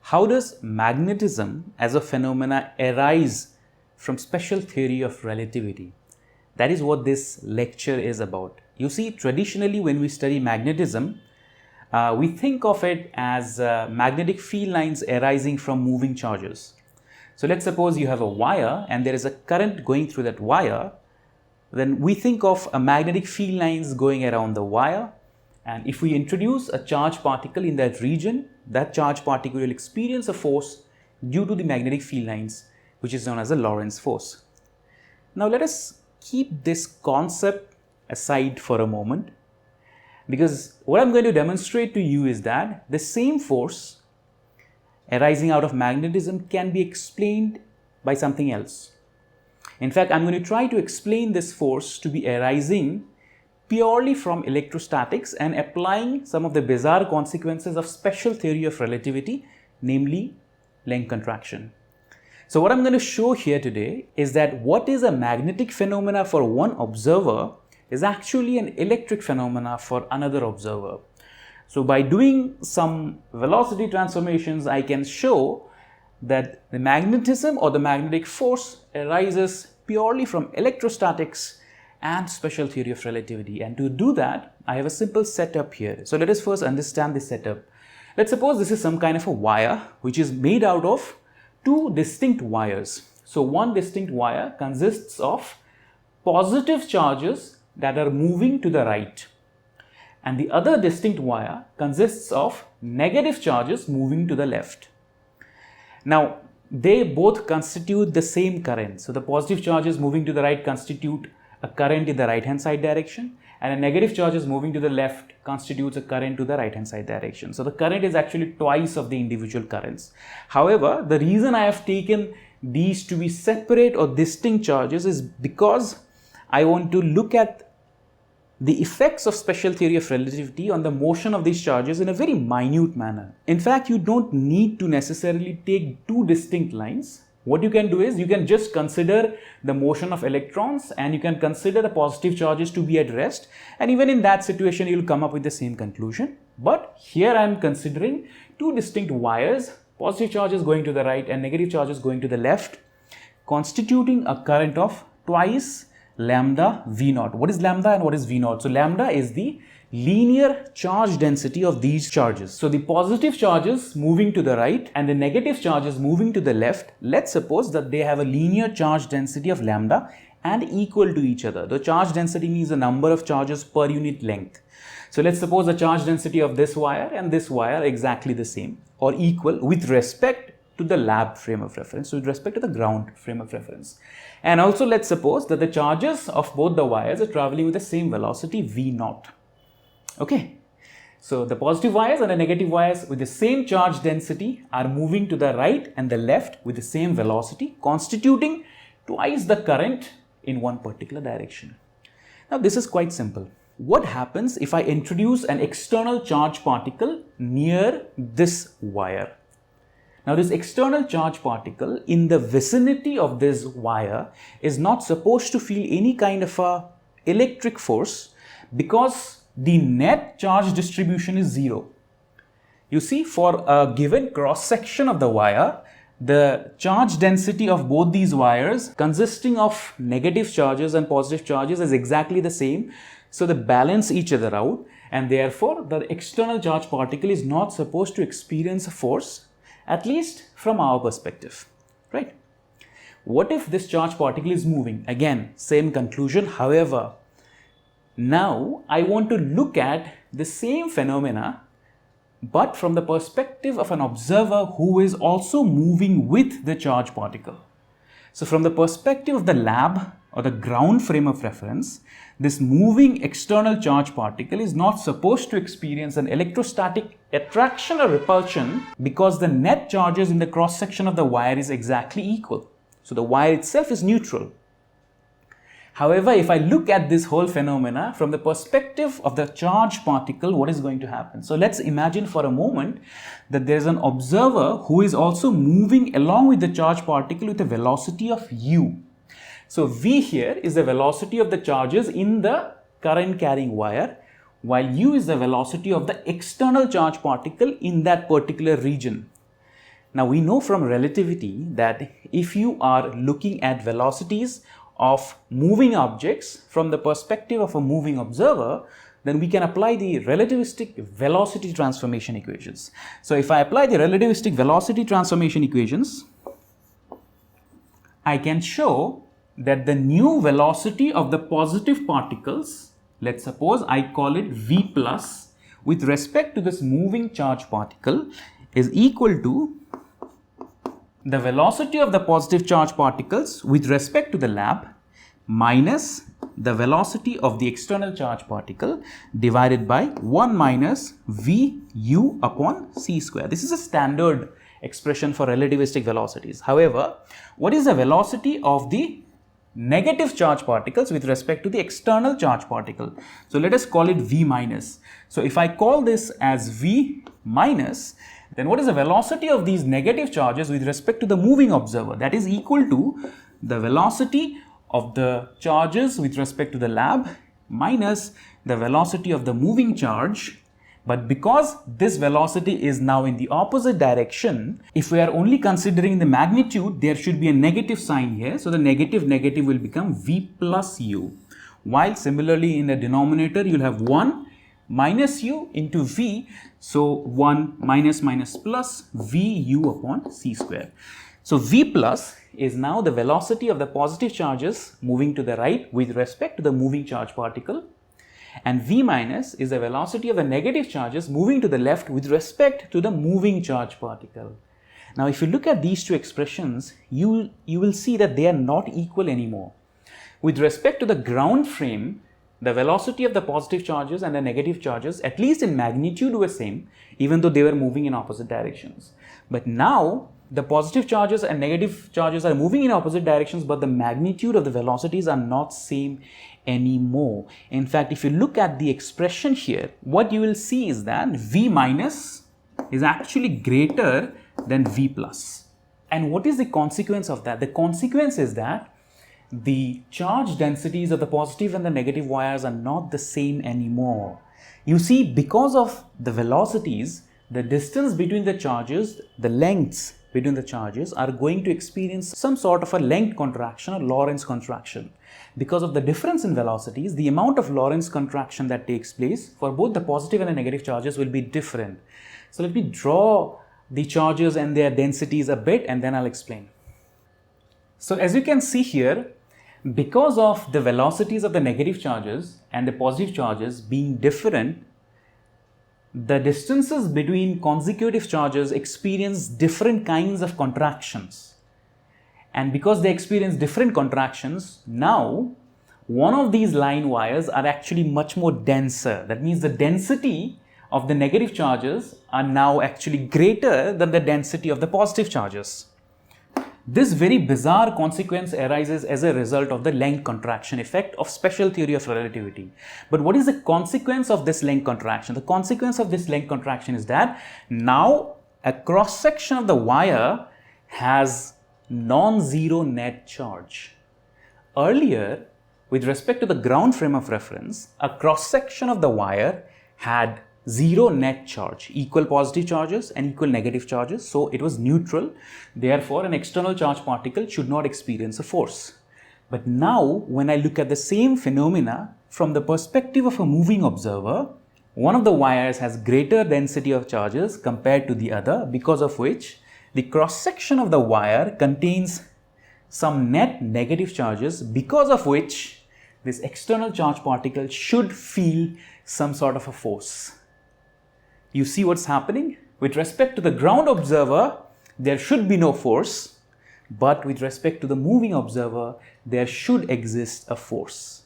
How does magnetism as a phenomena arise from special theory of relativity? That is what this lecture is about. You see, traditionally when we study magnetism, we think of it as magnetic field lines arising from moving charges. So let's suppose you have a wire and there is a current going through that wire. Then we think of a magnetic field lines going around the wire, and if we introduce a charged particle in that region, that charged particle will experience a force due to the magnetic field lines, which is known as the Lorentz force. Now let us keep this concept aside for a moment, because what I'm going to demonstrate to you is that the same force arising out of magnetism can be explained by something else. In fact, I'm going to try to explain this force to be arising purely from electrostatics and applying some of the bizarre consequences of special theory of relativity, namely length contraction. So what I'm going to show here today is that what is a magnetic phenomena for one observer is actually an electric phenomena for another observer. So by doing some velocity transformations, I can show that the magnetism or the magnetic force arises purely from electrostatics and special theory of relativity. And to do that, I have a simple setup here. So let us first understand the setup. Let's suppose this is some kind of a wire which is made out of two distinct wires. So one distinct wire consists of positive charges that are moving to the right, and the other distinct wire consists of negative charges moving to the left. Now, they both constitute the same current. So the positive charges moving to the right constitute a current in the right hand side direction, and a negative charges moving to the left constitutes a current to the right hand side direction. So the current is actually twice of the individual currents. However, the reason I have taken these to be separate or distinct charges is because I want to look at the effects of special theory of relativity on the motion of these charges in a very minute manner. In fact, you don't need to necessarily take two distinct lines. What you can do is you can just consider the motion of electrons and you can consider the positive charges to be at rest, and even in that situation you will come up with the same conclusion. But here I am considering two distinct wires, positive charges going to the right and negative charges going to the left, constituting a current of twice lambda V naught. What is lambda and what is V naught? So lambda is the linear charge density of these charges. So the positive charges moving to the right and the negative charges moving to the left, let's suppose that they have a linear charge density of lambda and equal to each other. The charge density means the number of charges per unit length. So let's suppose the charge density of this wire and this wire are exactly the same or equal with respect to the lab frame of reference, so with respect to the ground frame of reference. And also let's suppose that the charges of both the wires are traveling with the same velocity V naught. Okay, so the positive wires and the negative wires with the same charge density are moving to the right and the left with the same velocity, constituting twice the current in one particular direction. Now this is quite simple. What happens if I introduce an external charge particle near this wire? Now this external charge particle in the vicinity of this wire is not supposed to feel any kind of a electric force because the net charge distribution is zero. You see, for a given cross section of the wire, the charge density of both these wires consisting of negative charges and positive charges is exactly the same. So they balance each other out, and therefore the external charge particle is not supposed to experience a force, at least from our perspective, right? What if this charge particle is moving? Again, same conclusion. However, now I want to look at the same phenomena, but from the perspective of an observer who is also moving with the charge particle. So from the perspective of the lab or the ground frame of reference, this moving external charge particle is not supposed to experience an electrostatic attraction or repulsion because the net charges in the cross section of the wire is exactly equal. So the wire itself is neutral. However, if I look at this whole phenomena from the perspective of the charge particle, what is going to happen? So let's imagine for a moment that there is an observer who is also moving along with the charge particle with a velocity of u. So v here is the velocity of the charges in the current carrying wire, while u is the velocity of the external charge particle in that particular region. Now we know from relativity that if you are looking at velocities of moving objects from the perspective of a moving observer, then we can apply the relativistic velocity transformation equations. So if I apply the relativistic velocity transformation equations, I can show that the new velocity of the positive particles, let's suppose I call it V plus, with respect to this moving charge particle is equal to the velocity of the positive charge particles with respect to the lab minus the velocity of the external charge particle divided by 1 minus Vu upon c square. This is a standard expression for relativistic velocities. However, what is the velocity of the negative charge particles with respect to the external charge particle? So let us call it V minus. So if I call this as V minus, then what is the velocity of these negative charges with respect to the moving observer? That is equal to the velocity of the charges with respect to the lab minus the velocity of the moving charge. But because this velocity is now in the opposite direction, if we are only considering the magnitude, there should be a negative sign here. So the negative will become V plus U. While similarly in the denominator, you'll have 1 minus U into V. So 1 minus plus Vu upon c square. So V plus is now the velocity of the positive charges moving to the right with respect to the moving charge particle. And V minus is the velocity of the negative charges moving to the left with respect to the moving charge particle. Now, if you look at these two expressions, you will see that they are not equal anymore. With respect to the ground frame, the velocity of the positive charges and the negative charges, at least in magnitude, were same, even though they were moving in opposite directions. But now, the positive charges and negative charges are moving in opposite directions, but the magnitude of the velocities are not same anymore. In fact, if you look at the expression here, what you will see is that V minus is actually greater than V plus. And what is the consequence of that? The consequence is that the charge densities of the positive and the negative wires are not the same anymore. You see, because of the velocities, the distance between the charges, the lengths between the charges are going to experience some sort of a length contraction or Lorentz contraction. Because of the difference in velocities, the amount of Lorentz contraction that takes place for both the positive and the negative charges will be different. So let me draw the charges and their densities a bit and then I'll explain. So as you can see here, because of the velocities of the negative charges and the positive charges being different, the distances between consecutive charges experience different kinds of contractions. And because they experience different contractions, now one of these line wires are actually much more denser. That means the density of the negative charges are now actually greater than the density of the positive charges. This very bizarre consequence arises as a result of the length contraction effect of special theory of relativity. But what is the consequence of this length contraction? The consequence of this length contraction is that now a cross section of the wire has non-zero net charge. Earlier, with respect to the ground frame of reference, a cross section of the wire had zero net charge, equal positive charges and equal negative charges, so it was neutral. Therefore, an external charge particle should not experience a force. But now, when I look at the same phenomena from the perspective of a moving observer, one of the wires has greater density of charges compared to the other, because of which the cross section of the wire contains some net negative charges, because of which this external charge particle should feel some sort of a force. You see what's happening? With respect to the ground observer, there should be no force, but with respect to the moving observer, there should exist a force.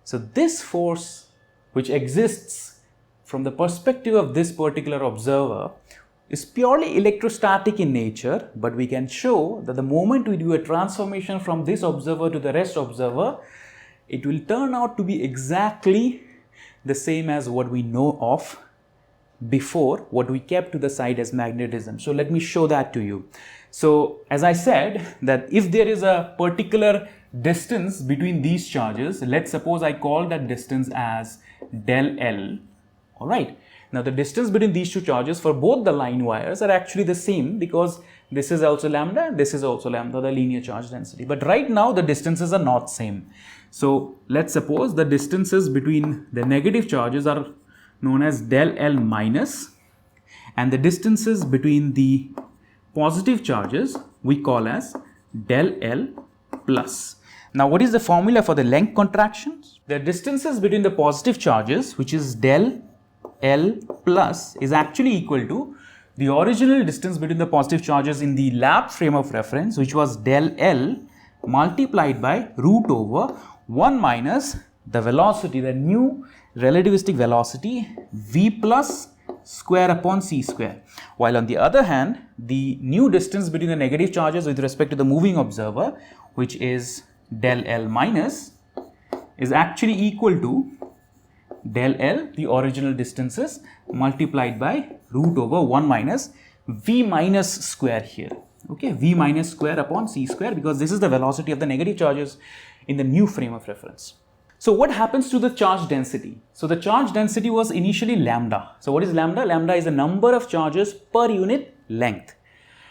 So this force, which exists from the perspective of this particular observer, is purely electrostatic in nature, but we can show that the moment we do a transformation from this observer to the rest observer, it will turn out to be exactly the same as what we know of before, what we kept to the side as magnetism. So let me show that to you. So as I said, that if there is a particular distance between these charges, let's suppose I call that distance as del L, all right. Now the distance between these two charges for both the line wires are actually the same, because this is also lambda and this is also lambda, the linear charge density. But right now the distances are not same. So let's suppose the distances between the negative charges are known as del L minus, and the distances between the positive charges we call as del L plus. Now what is the formula for the length contractions? The distances between the positive charges, which is del L plus, is actually equal to the original distance between the positive charges in the lab frame of reference, which was del L multiplied by root over 1 minus the velocity, the new relativistic velocity v plus square upon c square. While on the other hand, the new distance between the negative charges with respect to the moving observer, which is del L minus, is actually equal to del L, the original distances, multiplied by root over 1 minus v minus square here. Okay, v minus square upon c square, because this is the velocity of the negative charges in the new frame of reference. So what happens to the charge density? So the charge density was initially lambda. So what is lambda? Lambda is the number of charges per unit length.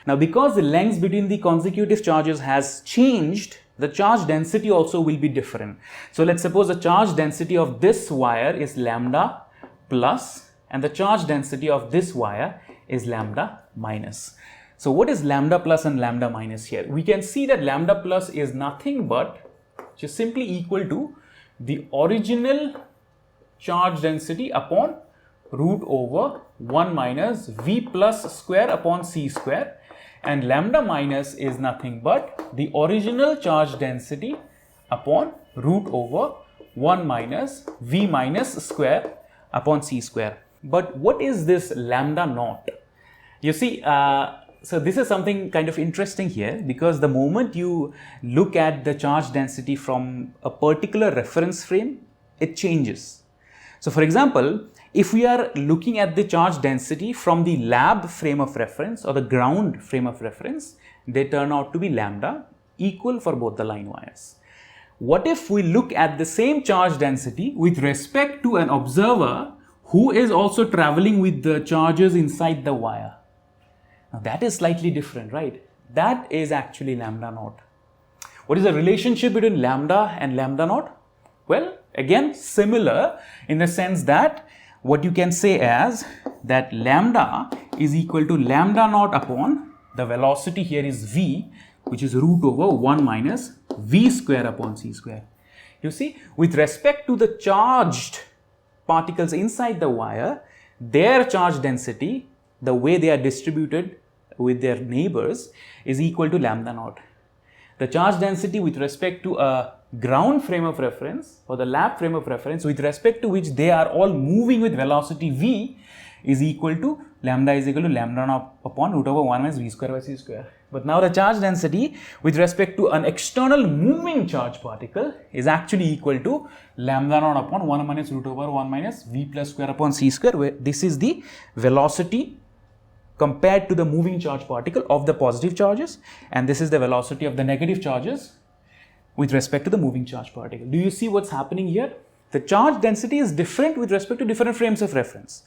Now because the lengths between the consecutive charges has changed, the charge density also will be different. So let's suppose the charge density of this wire is lambda plus, and the charge density of this wire is lambda minus. So what is lambda plus and lambda minus here? We can see that lambda plus is nothing but just simply equal to the original charge density upon root over 1 minus v plus square upon c square, and lambda minus is nothing but the original charge density upon root over 1 minus v minus square upon c square. But what is this lambda naught? You see, so this is something kind of interesting here, because the moment you look at the charge density from a particular reference frame, it changes. So for example, if we are looking at the charge density from the lab frame of reference or the ground frame of reference, they turn out to be lambda, equal for both the line wires. What if we look at the same charge density with respect to an observer who is also traveling with the charges inside the wire? Now that is slightly different, right? That is actually lambda naught. What is the relationship between lambda and lambda naught? Well, again, similar in the sense that what you can say as that lambda is equal to lambda naught upon the velocity here is v, which is root over 1 minus v square upon c square. You see, with respect to the charged particles inside the wire, their charge density, the way they are distributed with their neighbors, is equal to lambda naught. The charge density with respect to a ground frame of reference or the lab frame of reference with respect to which they are all moving with velocity v is equal to lambda is equal to lambda naught upon root over 1 minus v square by c square. But now the charge density with respect to an external moving charge particle is actually equal to lambda naught upon 1 minus root over 1 minus v plus square upon c square, where this is the velocity compared to the moving charge particle of the positive charges, and this is the velocity of the negative charges with respect to the moving charge particle. Do you see what's happening here? The charge density is different with respect to different frames of reference,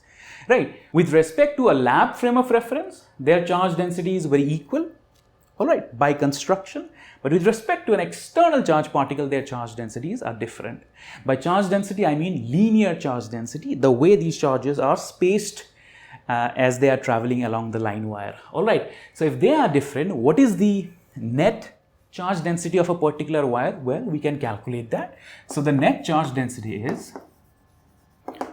right? With respect to a lab frame of reference, their charge density is very equal, all right, by construction. But with respect to an external charge particle, their charge densities are different. By charge density, I mean linear charge density, the way these charges are spaced as they are traveling along the line wire, all right. So if they are different, what is the net charge density of a particular wire? Well, we can calculate that. So the net charge density is,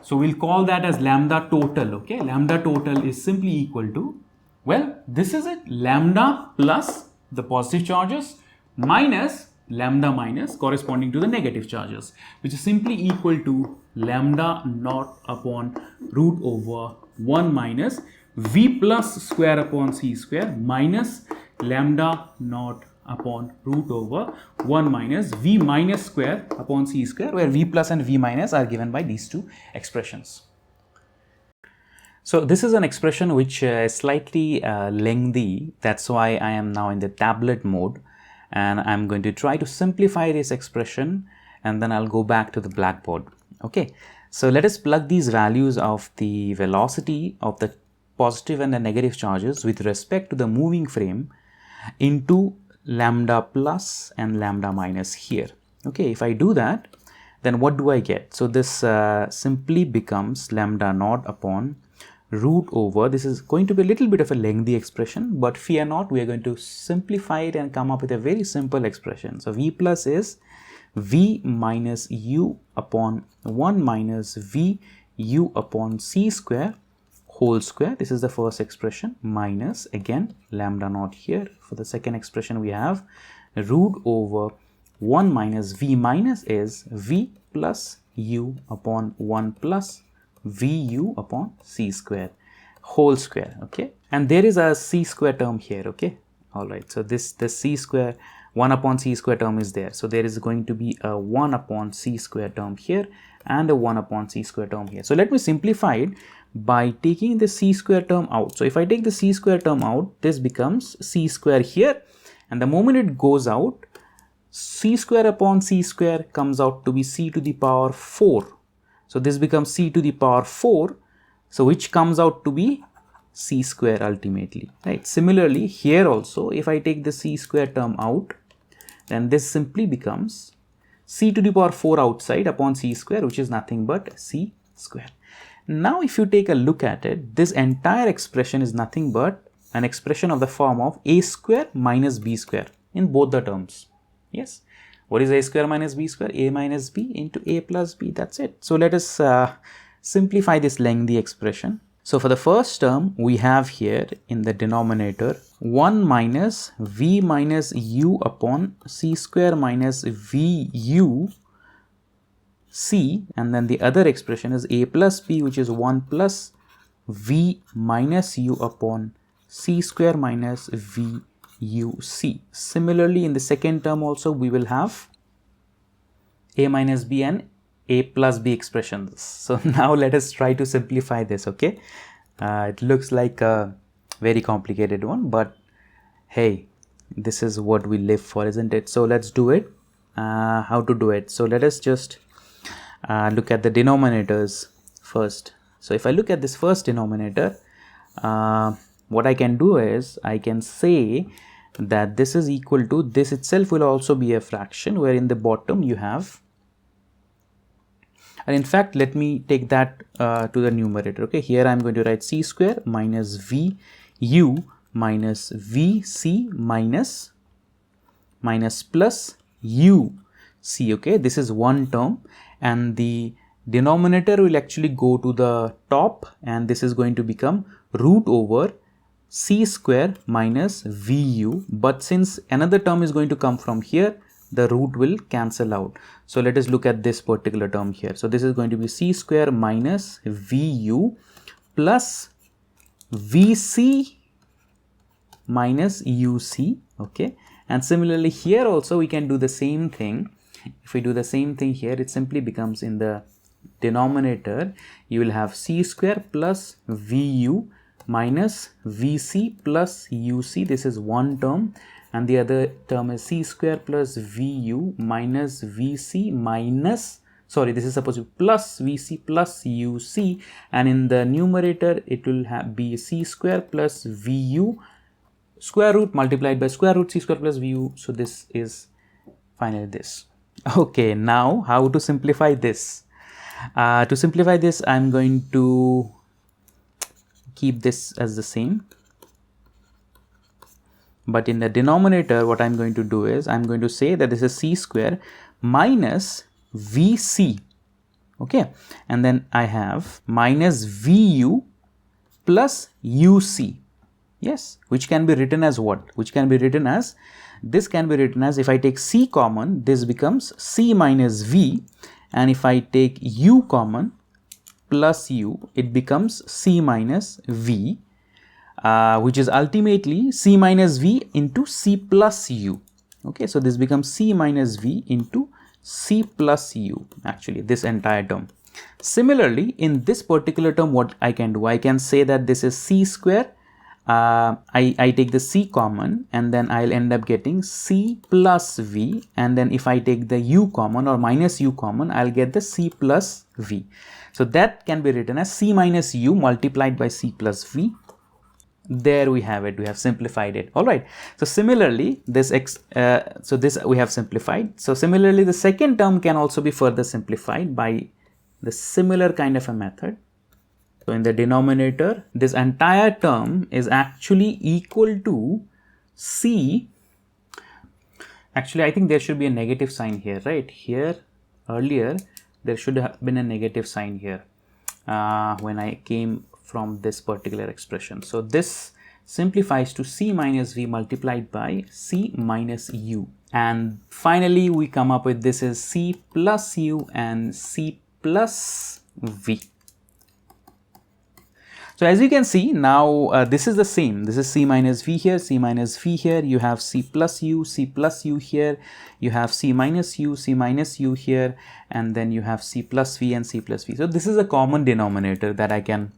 so we'll call that as lambda total, okay. Lambda total is simply equal to, well, this is it, lambda plus the positive charges minus lambda minus corresponding to the negative charges, which is simply equal to lambda naught upon root over 1 minus v plus square upon c square minus lambda naught upon root over 1 minus v minus square upon c square, where v plus and v minus are given by these two expressions. So this is an expression which is slightly lengthy. That's why I am now in the tablet mode, and I'm going to try to simplify this expression, and then I'll go back to the blackboard. Okay, So let us plug these values of the velocity of the positive and the negative charges with respect to the moving frame into lambda plus and lambda minus here. Okay, if I do that, then what do I get? So this simply becomes lambda naught upon root over, this is going to be a little bit of a lengthy expression, but fear not, we are going to simplify it and come up with a very simple expression. So V plus is V minus U upon 1 minus V U upon C square whole square. This is the first expression, minus again lambda naught here. For the second expression we have root over 1 minus V minus is V plus U upon 1 plus Vu upon C square whole square. Okay, and there is a C square term here. Okay, all right, so the C square 1 upon C square term is there, so there is going to be a 1 upon C square term here and a 1 upon C square term here. So let me simplify it by taking the C square term out. So if I take the C square term out, this becomes C square here, and the moment it goes out, C square upon C square comes out to be C to the power 4. So this becomes C to the power 4, so which comes out to be C square ultimately, right? Similarly here also, if I take the C square term out, then this simply becomes C to the power 4 outside upon C square, which is nothing but C square. Now if you take a look at it, this entire expression is nothing but an expression of the form of A square minus B square in both the terms. Yes. What is A square minus B square? A minus B into A plus B. That's it. So let us simplify this lengthy expression. So for the first term, we have here in the denominator 1 minus V minus U upon C square minus VU C, and then the other expression is A plus B, which is 1 plus V minus U upon C square minus VUC. Similarly, in the second term also we will have A minus B and A plus B expressions. So now let us try to simplify this. Okay, it looks like a very complicated one, but hey, this is what we live for, isn't it? So let's do it. How to do it? So let us just look at the denominators first. So if I look at this first denominator, what I can do is I can say that this is equal to, this itself will also be a fraction, where in the bottom you have, and in fact let me take that to the numerator. Okay, here I am going to write C square minus VU minus VC minus plus UC. Okay, this is one term, and the denominator will actually go to the top, and this is going to become root over C square minus VU, but since another term is going to come from here, the root will cancel out. So let us look at this particular term here. So this is going to be C square minus VU plus VC minus UC. Okay, and similarly here also we can do the same thing. If we do the same thing here, it simply becomes, in the denominator you will have C square plus VU minus VC plus UC. This is one term, and the other term is C square plus VU minus VC minus, sorry, this is supposed to be plus VC plus UC, and in the numerator it will be C square plus VU square root multiplied by square root C square plus VU. So this is finally this. Okay, now how to simplify this? To simplify this, I'm going to keep this as the same, but in the denominator what I'm going to do is I'm going to say that this is C square minus VC. Okay, and then I have minus VU plus UC. Yes, which can be written as what? Which can be written as, this can be written as, if I take C common, this becomes C minus V, and if I take U common plus U, it becomes C minus V, which is ultimately C minus V into C plus U. Okay, so this becomes C minus V into C plus U, actually this entire term. Similarly, in this particular term, what I can do, I can say that this is C square I take the C common, and then I'll end up getting C plus V, and then if I take the U common or minus U common, I'll get the C plus V. So that can be written as C minus U multiplied by C plus V. There we have it, we have simplified it. All right. So similarly, this we have simplified. So similarly, the second term can also be further simplified by the similar kind of a method. So in the denominator, this entire term is actually equal to C. Actually, I think there should be a negative sign here, right? Here, earlier, there should have been a negative sign here when I came from this particular expression. So this simplifies to C minus V multiplied by C minus U. And finally, we come up with this is C plus U and C plus V. So as you can see now, this is the same. This is C minus V here, C minus V here. You have C plus U here. You have C minus U here, and then you have C plus V and C plus V. So this is a common denominator that I can,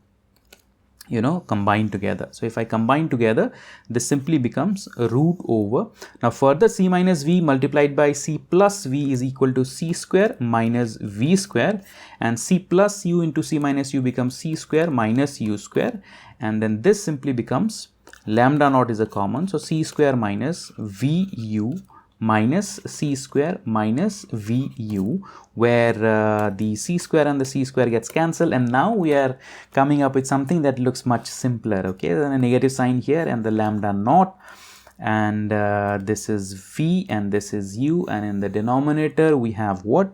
combine together. So if I combine together, this simply becomes a root over. Now further, C minus V multiplied by C plus V is equal to C square minus V square, and C plus U into C minus U becomes C square minus U square, and then this simply becomes lambda naught is a common, so C square minus VU minus C square minus VU, where the C square and the C square gets cancelled, and now we are coming up with something that looks much simpler. Okay, then a negative sign here and the lambda naught, and this is V and this is U, and in the denominator we have what?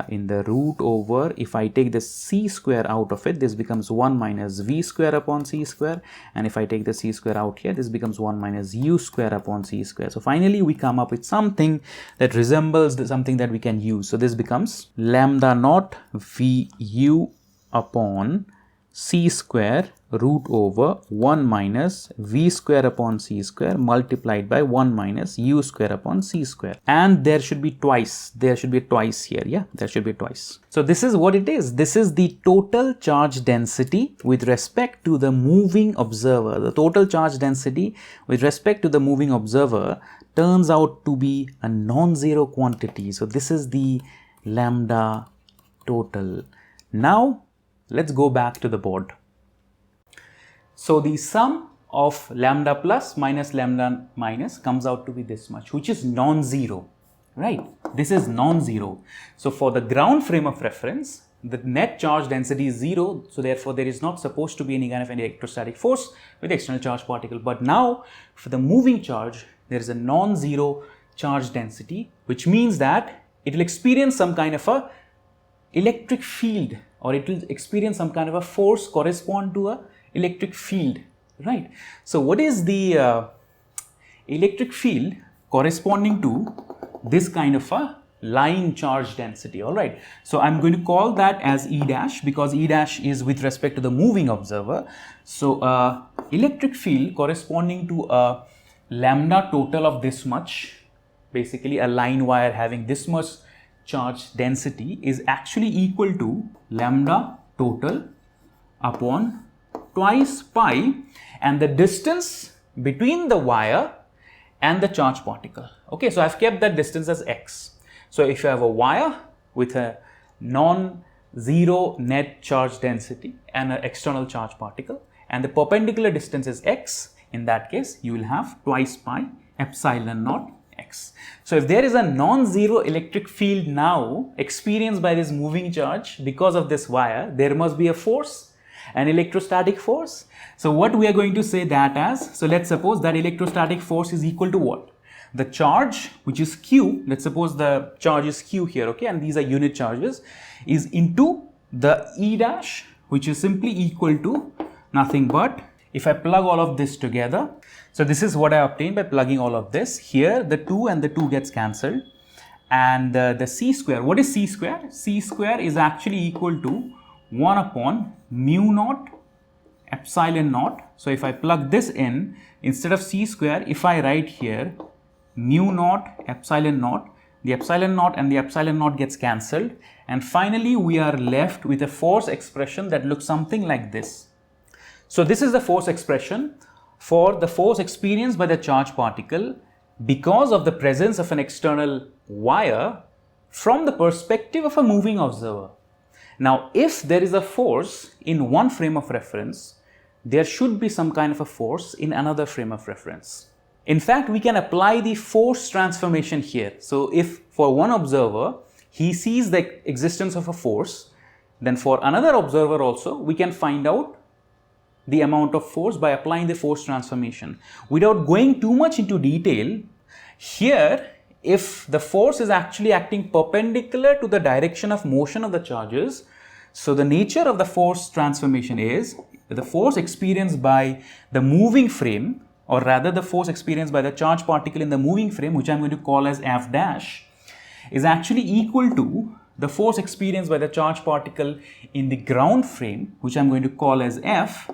In the root over, if I take the C square out of it, this becomes 1 minus V square upon C square, and if I take the C square out here, this becomes 1 minus U square upon C square. So finally we come up with something that resembles something that we can use. So this becomes lambda naught VU upon C square root over 1 minus V square upon C square multiplied by 1 minus U square upon C square. And there should be twice. There should be twice here. Yeah, there should be twice. So this is what it is. This is the total charge density with respect to the moving observer. The total charge density with respect to the moving observer turns out to be a non-zero quantity. So this is the lambda total. Now let's go back to the board. So the sum of lambda plus minus lambda minus comes out to be this much, which is non-zero, right? This is non-zero. So for the ground frame of reference, the net charge density is 0. So therefore, there is not supposed to be any kind of an electrostatic force with external charge particle. But now for the moving charge, there is a non-zero charge density, which means that it will experience some kind of a electric field, or it will experience some kind of a force correspond to a electric field, right? So what is the electric field corresponding to this kind of a line charge density? All right, so I'm going to call that as E dash, because E dash is with respect to the moving observer. So electric field corresponding to a lambda total of this much, basically a line wire having this much charge density, is actually equal to lambda total upon twice pi and the distance between the wire and the charge particle. Okay, so I've kept that distance as x. So if you have a wire with a non-zero net charge density and an external charge particle, and the perpendicular distance is x, in that case you will have twice pi epsilon naught x. So if there is a non-zero electric field now experienced by this moving charge because of this wire, there must be a force, an electrostatic force. So what we are going to say that as, so let's suppose that electrostatic force is equal to what? The charge, which is Q, let's suppose the charge is Q here, okay, and these are unit charges, is into the E dash, which is simply equal to nothing but, if I plug all of this together, so this is what I obtained by plugging all of this. Here the 2 and the 2 gets cancelled, and the C square, what is C square? C square is actually equal to 1 upon mu naught epsilon naught. So if I plug this in, instead of C square, if I write here mu naught epsilon naught, the epsilon naught and the epsilon naught gets cancelled, and finally we are left with a force expression that looks something like this. So this is the force expression for the force experienced by the charged particle because of the presence of an external wire from the perspective of a moving observer. Now, if there is a force in one frame of reference, there should be some kind of a force in another frame of reference. In fact, we can apply the force transformation here. So if for one observer, he sees the existence of a force, then for another observer also, we can find out the amount of force by applying the force transformation. Without going too much into detail, here, if the force is actually acting perpendicular to the direction of motion of the charges, so the nature of the force transformation is the force experienced by the moving frame, or rather the force experienced by the charged particle in the moving frame, which I'm going to call as F dash, is actually equal to the force experienced by the charged particle in the ground frame, which I'm going to call as F,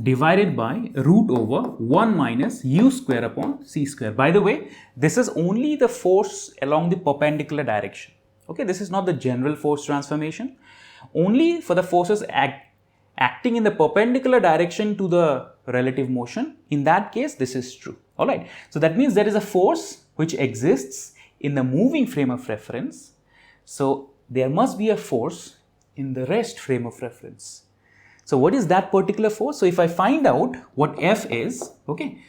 divided by root over 1 minus u square upon c square. By the way, this is only the force along the perpendicular direction. Okay, this is not the general force transformation. Only for the forces acting in the perpendicular direction to the relative motion. In that case, this is true. All right. So that means there is a force which exists in the moving frame of reference. So there must be a force in the rest frame of reference. So what is that particular force? So if I find out what F is, okay.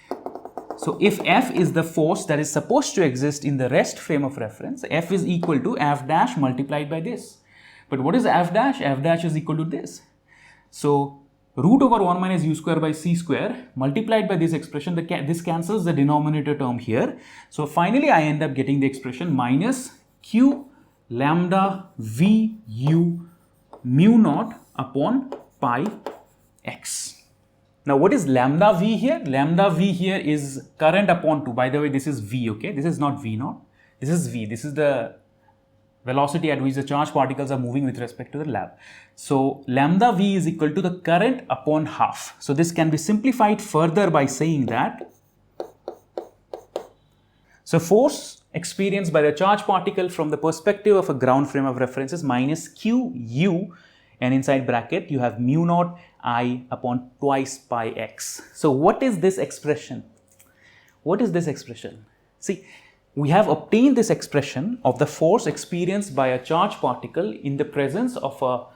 So if F is the force that is supposed to exist in the rest frame of reference, F is equal to F dash multiplied by this. But what is F dash? F dash is equal to this. So root over 1 minus u square by c square multiplied by this expression, this cancels the denominator term here. So finally I end up getting the expression minus q lambda v u mu naught upon pi x. Now what is lambda v here? Lambda v here is current upon 2. By the way, this is v, okay? This is not v naught. This is v. This is the velocity at which the charged particles are moving with respect to the lab. So lambda v is equal to the current upon half. So this can be simplified further by saying that so force experienced by the charged particle from the perspective of a ground frame of reference is minus q u, and inside bracket you have mu naught I upon twice pi x. So what is this expression? What is this expression? See, we have obtained this expression of the force experienced by a charged particle in the presence of a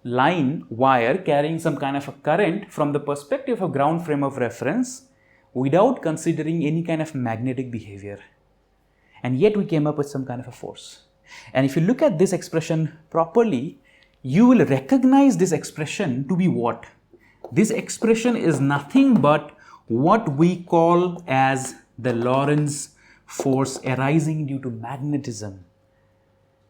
line wire carrying some kind of a current from the perspective of a ground frame of reference without considering any kind of magnetic behavior. And yet we came up with some kind of a force. And if you look at this expression properly, you will recognize this expression to be what? This expression is nothing but what we call as the Lorentz force arising due to magnetism.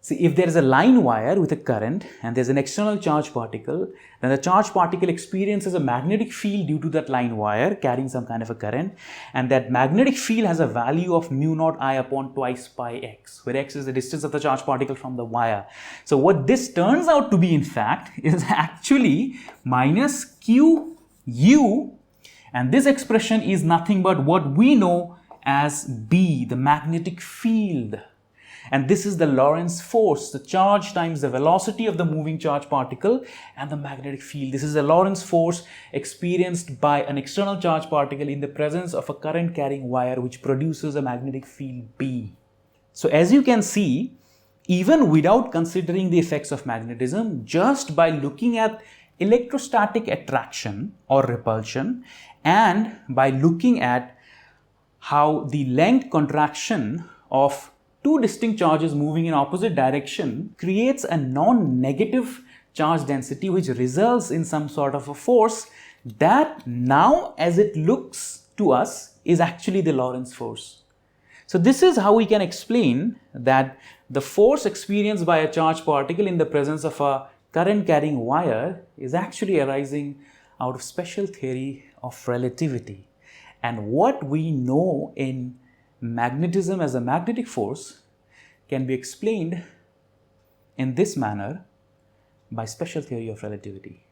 See, if there is a line wire with a current and there's an external charged particle, then the charged particle experiences a magnetic field due to that line wire carrying some kind of a current, and that magnetic field has a value of mu naught I upon twice pi x, where x is the distance of the charged particle from the wire. So what this turns out to be, in fact, is actually minus q u, and this expression is nothing but what we know as B, the magnetic field. And this is the Lorentz force, the charge times the velocity of the moving charged particle and the magnetic field. This is the Lorentz force experienced by an external charged particle in the presence of a current carrying wire which produces a magnetic field B. So as you can see, even without considering the effects of magnetism, just by looking at electrostatic attraction or repulsion and by looking at how the length contraction of two distinct charges moving in opposite direction creates a non-negative charge density which results in some sort of a force that now, as it looks to us, is actually the Lorentz force. So this is how we can explain that the force experienced by a charged particle in the presence of a current carrying wire is actually arising out of special theory of relativity. And what we know in magnetism as a magnetic force can be explained in this manner by special theory of relativity.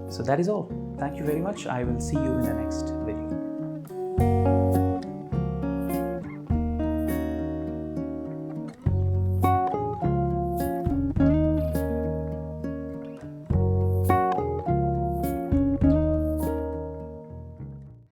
So that is all. Thank you very much. I will see you in the next video.